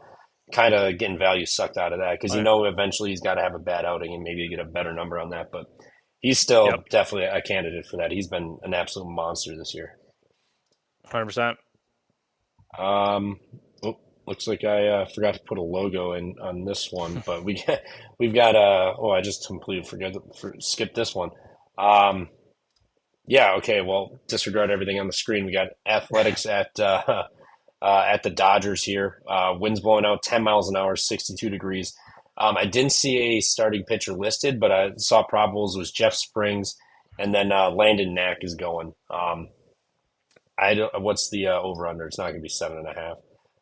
kind of getting value sucked out of that because eventually he's got to have a bad outing and maybe get a better number on that. But he's still definitely a candidate for that. He's been an absolute monster this year. 100%. Looks like I forgot to put a logo in on this one, but we've got I just completely skipped this one. Yeah, okay, well, disregard everything on the screen. We got Athletics at the Dodgers here. Winds blowing out 10 miles an hour, 62 degrees. I didn't see a starting pitcher listed, but I saw probables was Jeff Springs, and then Landon Knack is going. What's the over under? It's not going to be 7.5.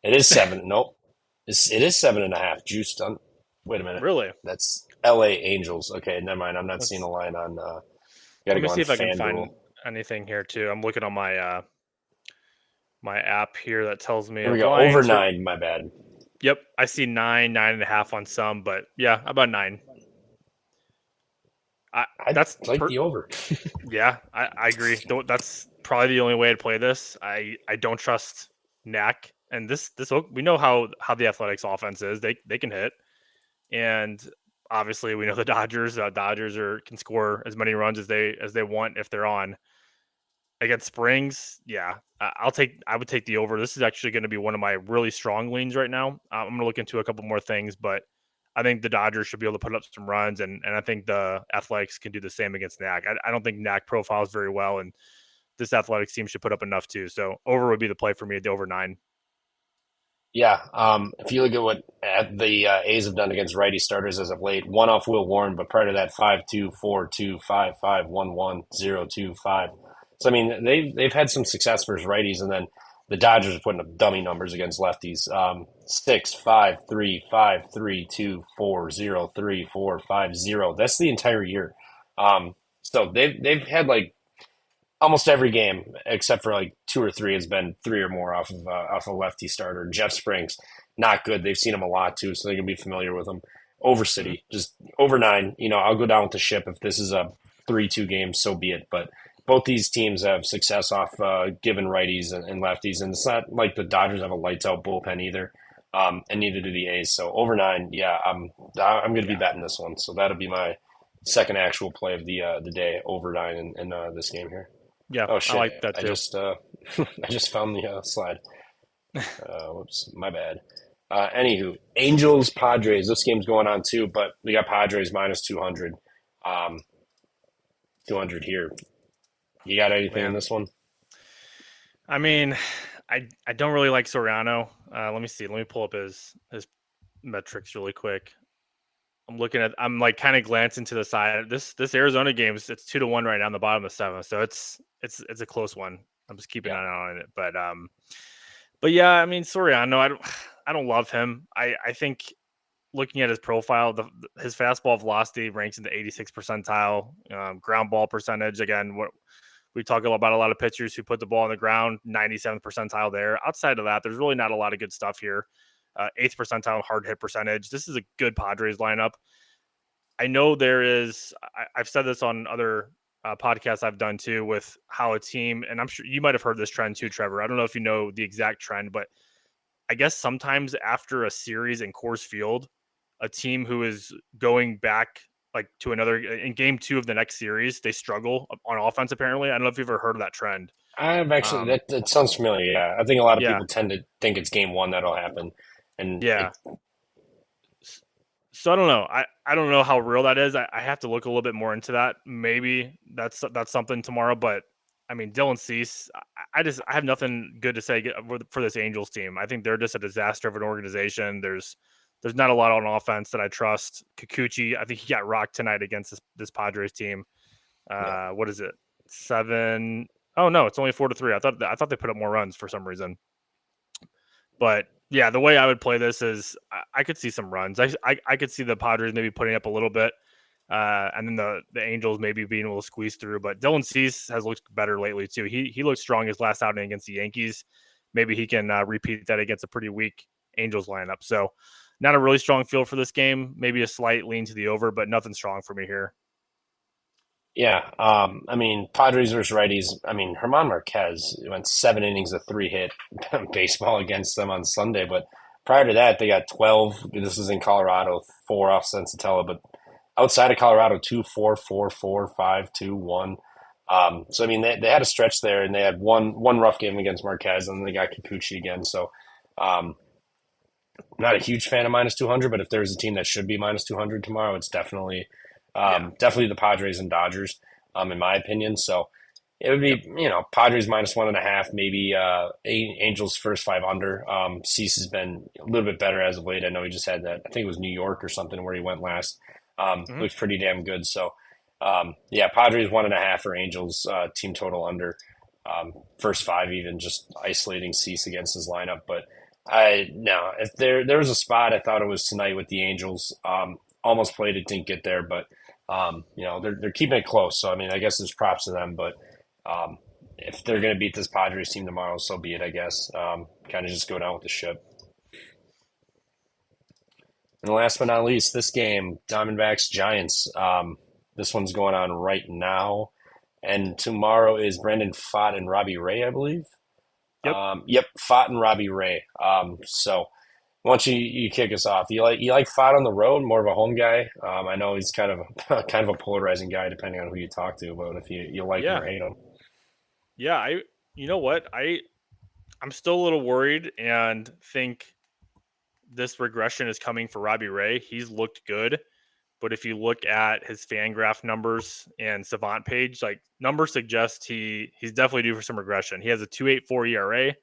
It is 7. Nope. It is 7.5. Juiced on. Wait a minute. Really? That's L.A. Angels. Okay, never mind. I'm not seeing a line on. Let me see if I can find anything here too. I'm looking on my my app here that tells me. Here we go. Over 9. My bad. Yep, I see 9, 9.5 on some, but yeah, about 9. That's like the over. Yeah, I agree. That's probably the only way to play this. I don't trust Knack, and this we know how the Athletics offense is. They can hit, and obviously we know the Dodgers. Can score as many runs as they want if they're on. Against Springs, yeah, I would take the over. This is actually going to be one of my really strong leans right now. I'm going to look into a couple more things, but I think the Dodgers should be able to put up some runs, and I think the Athletics can do the same against Knack. I don't think Knack profiles very well, and this Athletics team should put up enough too. So over would be the play for me at the over 9. Yeah, if you look at what the A's have done against righty starters as of late, one off Will Warren, but prior to that, 5-2, 4-2, 5-5, 1-1, 0-2, 5. So I mean, they've had some success versus righties, and then the Dodgers are putting up dummy numbers against lefties. 6, 5, 3, 5, 3, 2, 4, 0, 3, 4, 5, 0. That's the entire year. So they've had like almost every game except for like 2 or 3 has been 3 or more off a lefty starter. Jeff Springs, not good. They've seen him a lot too, so they can be familiar with him. Over City, just over 9. I'll go down with the ship if this is a 3-2 game, so be it. But both these teams have success off given righties and lefties, and it's not like the Dodgers have a lights out bullpen either, and neither do the A's. So over 9, yeah, I'm going to be betting this one. So that'll be my second actual play of the day, over 9 in this game here. Yeah, oh shit! I like that too. I just found the slide. Whoops, my bad. Anywho, Angels Padres. This game's going on too, but we got Padres minus 200. 200 here. You got anything in this one? I mean, I don't really like Soriano. Let me see. Let me pull up his metrics really quick. I'm like kind of glancing to the side. This Arizona game it's 2-1 right now on the bottom of the 7th, so it's a close one. I'm just keeping an eye on it, but yeah, I mean Soriano, I don't love him. I think looking at his profile, his fastball velocity ranks in the 86th percentile. Ground ball percentage, again, what we talk about a lot of pitchers who put the ball on the ground, 97th percentile there. Outside of that, there's really not a lot of good stuff here. 8th percentile hard hit percentage. This is a good Padres lineup. I know there is, I've said this on other podcasts I've done too, with how a team, and I'm sure you might have heard this trend too, Trevor. I don't know if you know the exact trend, but I guess sometimes after a series in Coors Field, a team who is going back like to another in game 2 of the next series, they struggle on offense apparently. I don't know if you've ever heard of that trend. I've actually Um, that sounds familiar. Yeah, I think a lot of yeah, people tend to think it's game one that'll happen, and yeah. So I don't know. I don't know how real that is. I have to look a little bit more into that. Maybe that's something tomorrow. But I mean, Dylan Cease, I have nothing good to say for this Angels team. I think they're just a disaster of an organization. There's not a lot on offense that I trust. Kikuchi, I think he got rocked tonight against this Padres team. yeah, What is it? 7. Oh no, it's only 4-3. I thought they put up more runs for some reason. But yeah, the way I would play this is I could see some runs. I could see the Padres maybe putting up a little bit, and then the Angels maybe being able to squeeze through. But Dylan Cease has looked better lately too. He looked strong his last outing against the Yankees. Maybe he can repeat that against a pretty weak Angels lineup. So not a really strong feel for this game. Maybe a slight lean to the over, but nothing strong for me here. yeah. I mean, Padres versus righties. I mean, Herman Marquez went 7 innings of 3-hit baseball against them on Sunday, but prior to that, they got 12. This is in Colorado, 4 off Sensatella, but outside of Colorado, 2, 4, 4, 4, 5, 2, 1. So I mean, they had a stretch there, and they had one rough game against Marquez, and then they got Kikuchi again. So, um, not a huge fan of minus 200, but if there's a team that should be minus 200 tomorrow, it's definitely Yeah. definitely the Padres and Dodgers, in my opinion. So it would Yep. be, Padres minus 1.5, maybe Angels first 5 under. Cease has been a little bit better as of late. I know he just had that, I think it was New York or something where he went last. Hmm. Looks pretty damn good. So, yeah, Padres 1.5 or Angels team total under. First 5, even just isolating Cease against his lineup. But no, if there was a spot, I thought it was tonight with the Angels. Almost played it, didn't get there, but they're keeping it close. So I mean, I guess there's props to them, but if they're going to beat this Padres team tomorrow, so be it. I guess kind of just go down with the ship. And last but not least, this game, Diamondbacks Giants. This one's going on right now, and tomorrow is Brandon Pfaadt and Robbie Ray, I believe. Yep. Yep, Pfaadt and Robbie Ray. So once you kick us off, you like Fott on the road, more of a home guy. I know he's kind of kind of a polarizing guy depending on who you talk to, but if you like him Yeah. or hate him, Yeah. You know what? I'm still a little worried and think this regression is coming for Robbie Ray. He's looked good, but if you look at his FanGraph numbers and Savant page, like numbers suggest he's definitely due for some regression. He has a 2.84 ERA.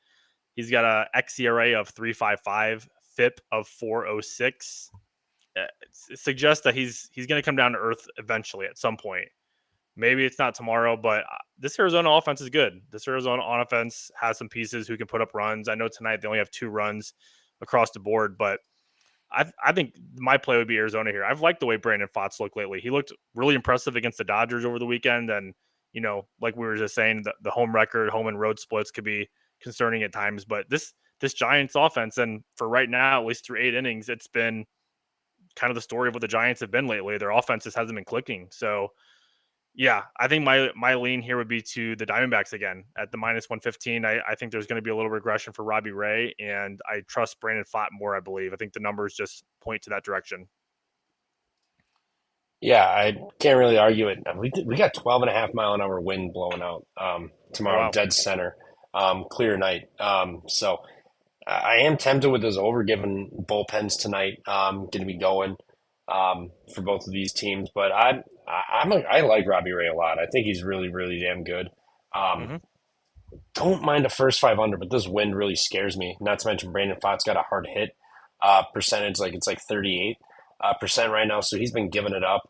He's got a xERA of 3.55, FIP of 4.06. It suggests that he's going to come down to earth eventually at some point. Maybe it's not tomorrow, but this Arizona offense is good. This Arizona offense has some pieces who can put up runs. I know tonight they only have 2 runs across the board, but I think my play would be Arizona here. I've liked the way Brandon Pfaadt's looked lately. He looked really impressive against the Dodgers over the weekend, and like we were just saying, the home record, home and road splits could be concerning at times. But this Giants offense, and for right now, at least through 8 innings, it's been kind of the story of what the Giants have been lately. Their offense just hasn't been clicking. So yeah, I think my lean here would be to the Diamondbacks again at the minus 115. I think there's going to be a little regression for Robbie Ray, and I trust Brandon Pfaadt more, I believe. I think the numbers just point to that direction. yeah, I can't really argue it. We got 12.5 mile an hour wind blowing out Oh, tomorrow, wow. dead center, clear night. So I am tempted with those over given bullpens tonight. Going to be going for both of these teams, but I like Robbie Ray a lot. I think he's really really damn good. Um, Hmm. don't mind the first 5 under, but this wind really scares me. Not to mention Brandon Pfaadt's got a hard hit percentage, like it's like 38% right now, so he's been giving it up.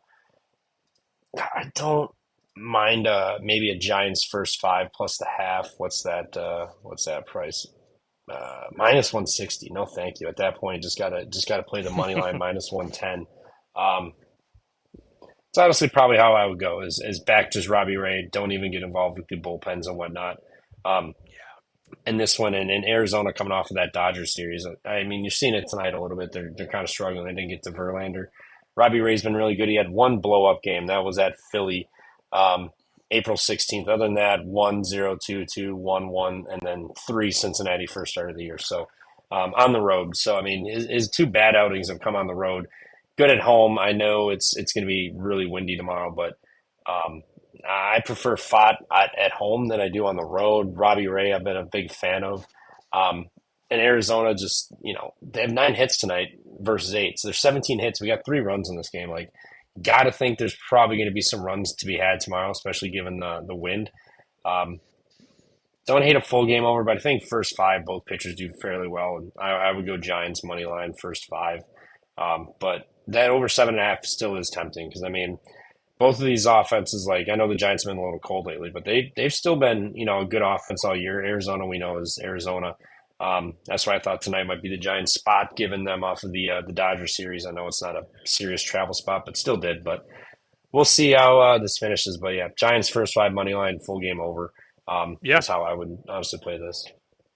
I don't mind maybe a Giants first 5 plus the half. What's that? What's that price? Minus 160. No, thank you. At that point, just gotta play the money line minus 110. Um, it's honestly probably how I would go. Is back just Robbie Ray. Don't even get involved with the bullpens and whatnot. Um, and this one in Arizona coming off of that Dodgers series. I mean, you're seeing it tonight a little bit. They're kind of struggling. They didn't get to Verlander. Robbie Ray's been really good. He had one blow up game. That was at Philly, April 16th. Other than that, 1-0, 2-2, 1-1, and then 3 Cincinnati first start of the year. So on the road. So I mean, his 2 bad outings have come on the road. good at home. I know it's going to be really windy tomorrow, but um, I prefer Fott at home than I do on the road. Robbie Ray, I've been a big fan of. Um, and Arizona just, they have 9 hits tonight versus 8. So there's 17 hits. We got 3 runs in this game. Like, got to think there's probably going to be some runs to be had tomorrow, especially given the wind. Um, don't hate a full game over, but I think first 5, both pitchers do fairly well. And I would go Giants money line first 5. But that over 7.5 still is tempting because, I mean, both of these offenses, like, I know the Giants have been a little cold lately, but they've still been, a good offense all year. Arizona, we know, is Arizona. That's why I thought tonight might be the Giants' spot, given them off of the Dodger series. I know it's not a serious travel spot, but still did. But we'll see how this finishes. But yeah, Giants first 5 money line, full game over. Yeah. Is how I would honestly play this.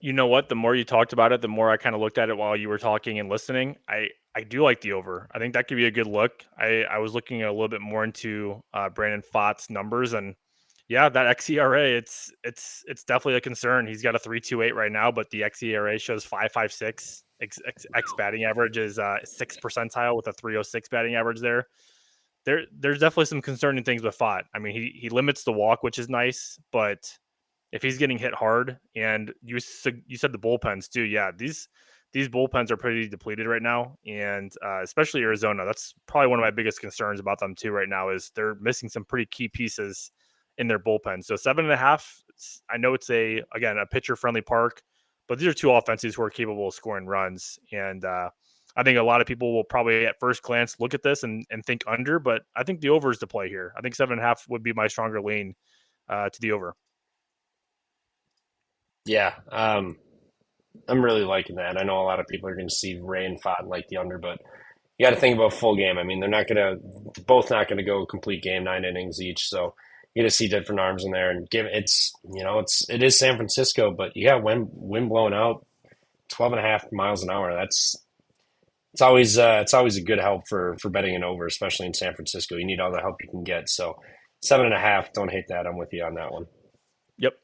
You know what? The more you talked about it, the more I kind of looked at it while you were talking and listening. I do like the over. I think that could be a good look. I was looking a little bit more into Brandon Fott's numbers, and yeah, that xERA, it's definitely a concern. He's got a 3.28 right now, but the xERA shows 5.56. X batting average is 6th percentile with a 3.06 batting average there. There's definitely some concerning things with Fott. I mean, he limits the walk, which is nice, but if he's getting hit hard, and you said the bullpens too, yeah, these bullpens are pretty depleted right now, and especially Arizona. That's probably one of my biggest concerns about them too right now is they're missing some pretty key pieces in their bullpen. So 7.5. I know it's a pitcher friendly park, but these are two offenses who are capable of scoring runs, and I think a lot of people will probably at first glance look at this and think under, but I think the over is the play here. I think 7.5 would be my stronger lean to the over. Yeah, I'm really liking that. I know a lot of people are going to see Ray and Fott like the under, but you got to think about full game. I mean, both not gonna go complete game, 9 innings each. So you got to see different arms in there and it is San Francisco, but you got wind blowing out 12.5 miles an hour. It's always a good help for betting an over, especially in San Francisco. You need all the help you can get. So 7.5, don't hate that. I'm with you on that one. Yep.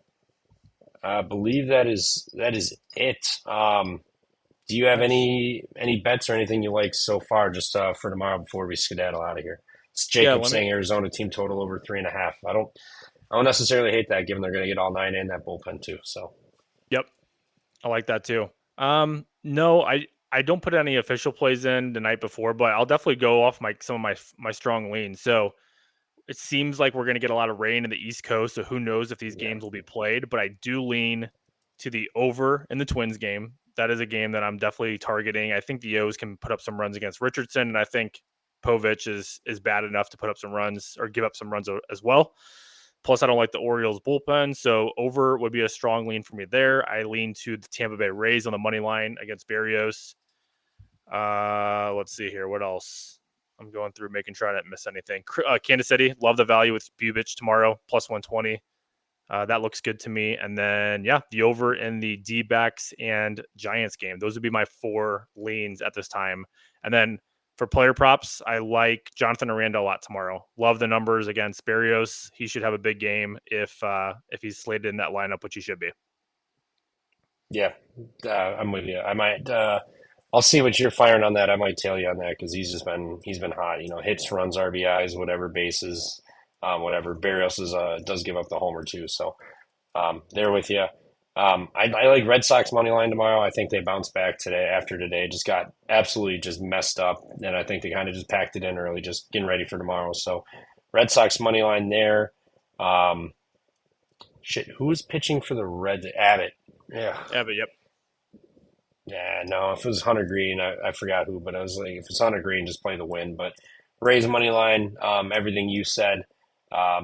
I believe that is it. Do you have Nice. any bets or anything you like so far just for tomorrow before we skedaddle out of here? It's Yeah, Jacob let me. saying Arizona team total over 3.5. I don't necessarily hate that given they're going to get all 9 in that bullpen too. So Yep, I like that too. No, I don't put any official plays in the night before, but I'll definitely go off some of my strong leans. So it seems like we're going to get a lot of rain in the East Coast, so who knows if these yeah, games will be played. But I do lean to the over in the Twins game. That is a game that I'm definitely targeting. I think the O's can put up some runs against Richardson, and I think Povich is bad enough to put up some runs or give up some runs as well. Plus, I don't like the Orioles bullpen, so over would be a strong lean for me there. I lean to the Tampa Bay Rays on the money line against Barrios. Let's see here. What else? I'm going through making sure I didn't miss anything. Kansas City, love the value with Bubich tomorrow, plus 120. That looks good to me. And then, yeah, the over in the D-backs and Giants game. Those would be my 4 leans at this time. And then for player props, I like Jonathan Aranda a lot tomorrow. Love the numbers against Barrios. He should have a big game if he's slated in that lineup, which he should be. yeah, I'm with you. I might. I'll see what you're firing on that. I might tail you on that because he's been hot. Hits, runs, RBIs, whatever bases, whatever. Barrios does give up the homer too. So there with you. I like Red Sox money line tomorrow. I think they bounce back today after today. Just got absolutely just messed up, and I think they kind of just packed it in early, just getting ready for tomorrow. So Red Sox money line there. Um, Shit, who's pitching for the Reds? Abbott. Yeah, Yeah, but yep. yeah. No, if it was Hunter Green, I forgot who, but I was like, if it's Hunter Green, just play the win. But Rays money line. Everything you said. I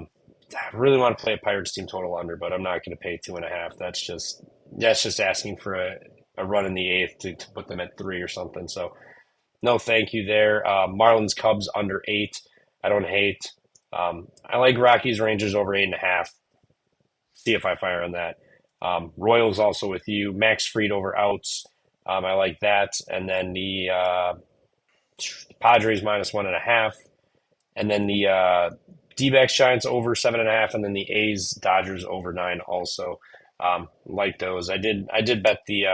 really want to play a Pirates team total under, but I'm not going to pay 2.5. That's just asking for a run in the eighth to put them at 3 or something. So no, thank you there. Marlins Cubs under 8. I don't hate. I like Rockies Rangers over 8.5. See if I fire on that. Royals also with you. Max Fried over outs. I like that. And then the Padres minus 1.5. And then the D-backs Giants over 7.5, and then the A's Dodgers over 9 also. Like those. I did bet the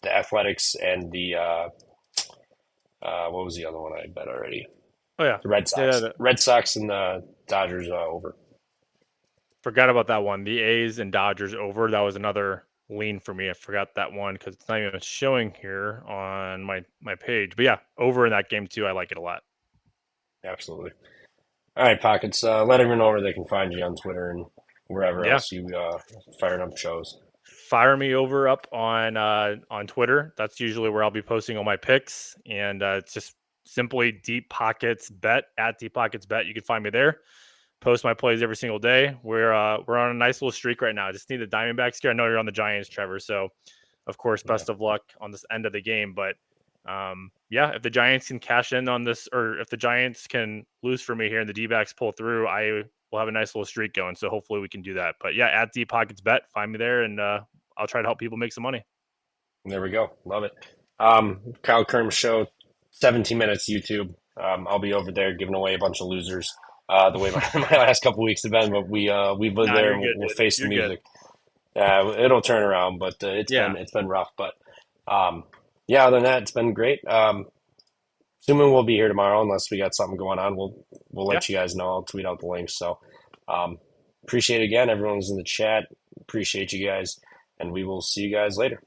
Athletics and the what was the other one I bet already? Oh yeah, The Red yeah. Sox. Red Sox and the Dodgers over. Forgot about that one. The A's and Dodgers over. That was another lean for me. I forgot that one because it's not even showing here on my page. But yeah, over in that game too. I like it a lot. Absolutely. All right, Pockets. Let everyone know where they can find you on Twitter and wherever Yeah, else you firing up shows. fire me over up on Twitter. That's usually where I'll be posting all my picks, and it's just simply Deep Pockets Bet at Deep Pockets Bet. You can find me there. Post my plays every single day. We're on a nice little streak right now. I just need the Diamondbacks here. I know you're on the Giants, Trevor. So, of course, Yeah, best of luck on this end of the game. But yeah, if the Giants can cash in on this, or if the Giants can lose for me here and the D-backs pull through, I will have a nice little streak going. So hopefully we can do that. But yeah, at Deep Pockets Bet, find me there, and I'll try to help people make some money. there we go. Love it. Kyle Kerm show, 17 minutes YouTube. I'll be over there giving away a bunch of losers. The way my last couple weeks have been, but we've lived Nah, there you're and good, we'll dude. face the You're good. music. It'll turn around, but Yeah, it's been rough. But yeah, other than that, it's been great. Assuming we'll be here tomorrow, unless we got something going on, we'll yeah. let you guys know. I'll tweet out the links. So um, appreciate it again. Everyone's in the chat. Appreciate you guys, and we will see you guys later.